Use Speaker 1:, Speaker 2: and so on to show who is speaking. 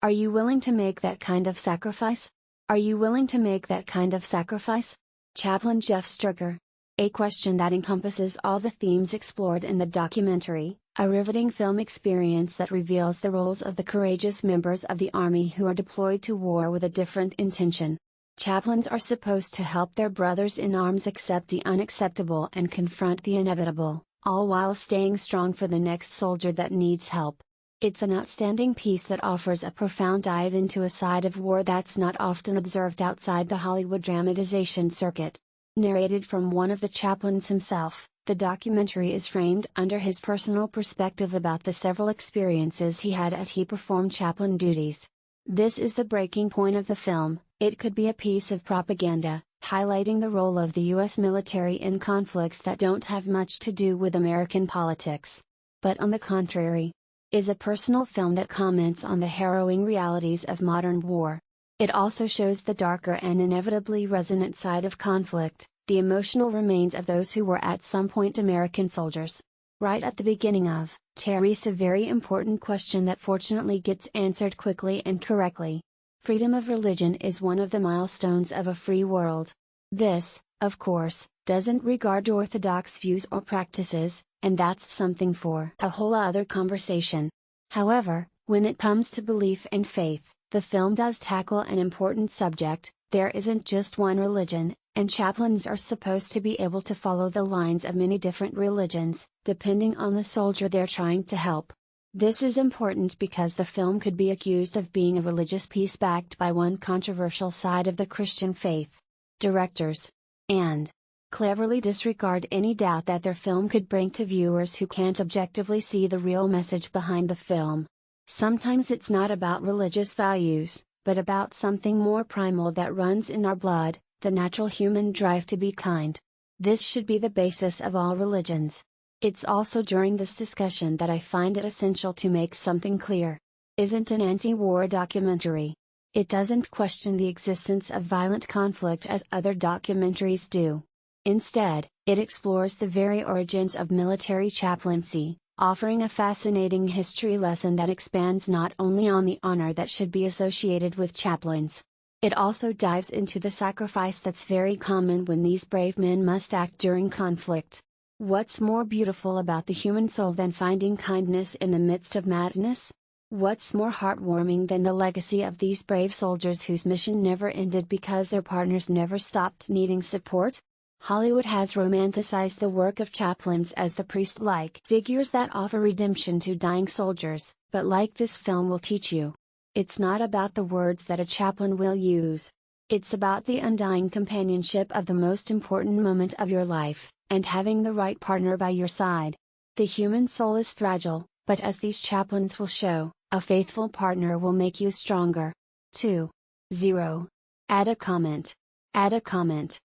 Speaker 1: Are you willing to make that kind of sacrifice? Are you willing to make that kind of sacrifice? Chaplain Jeff Strucker. A question that encompasses all the themes explored in the documentary, a riveting film experience that reveals the roles of the courageous members of the Army who are deployed to war with a different intention. Chaplains are supposed to help their brothers in arms accept the unacceptable and confront the inevitable, all while staying strong for the next soldier that needs help. It's an outstanding piece that offers a profound dive into a side of war that's not often observed outside the Hollywood dramatization circuit. Narrated from one of the chaplains himself, the documentary is framed under his personal perspective about the several experiences he had as he performed chaplain duties. This is the breaking point of the film. It could be a piece of propaganda, highlighting the role of the U.S. military in conflicts that don't have much to do with American politics. But on the contrary, is a personal film that comments on the harrowing realities of modern war. It also shows the darker and inevitably resonant side of conflict, the emotional remains of those who were at some point American soldiers. Right at the beginning of Teresa, a very important question that fortunately gets answered quickly and correctly. Freedom of religion is one of the milestones of a free world. This, of course, doesn't regard orthodox views or practices, and that's something for a whole other conversation. However, when it comes to belief and faith, the film does tackle an important subject. There isn't just one religion, and chaplains are supposed to be able to follow the lines of many different religions, depending on the soldier they're trying to help. This is important because the film could be accused of being a religious piece backed by one controversial side of the Christian faith. Directors and cleverly disregard any doubt that their film could bring to viewers who can't objectively see the real message behind the film. Sometimes it's not about religious values, but about something more primal that runs in our blood, the natural human drive to be kind. This should be the basis of all religions. It's also during this discussion that I find it essential to make something clear. Isn't an anti-war documentary. It doesn't question the existence of violent conflict as other documentaries do. Instead, it explores the very origins of military chaplaincy, offering a fascinating history lesson that expands not only on the honor that should be associated with chaplains. It also dives into the sacrifice that's very common when these brave men must act during conflict. What's more beautiful about the human soul than finding kindness in the midst of madness? What's more heartwarming than the legacy of these brave soldiers whose mission never ended because their partners never stopped needing support? Hollywood has romanticized the work of chaplains as the priest-like figures that offer redemption to dying soldiers, but like this film will teach you, it's not about the words that a chaplain will use. It's about the undying companionship of the most important moment of your life, and having the right partner by your side. The human soul is fragile, but as these chaplains will show, a faithful partner will make you stronger. 2. 0. Add a comment. Add a comment.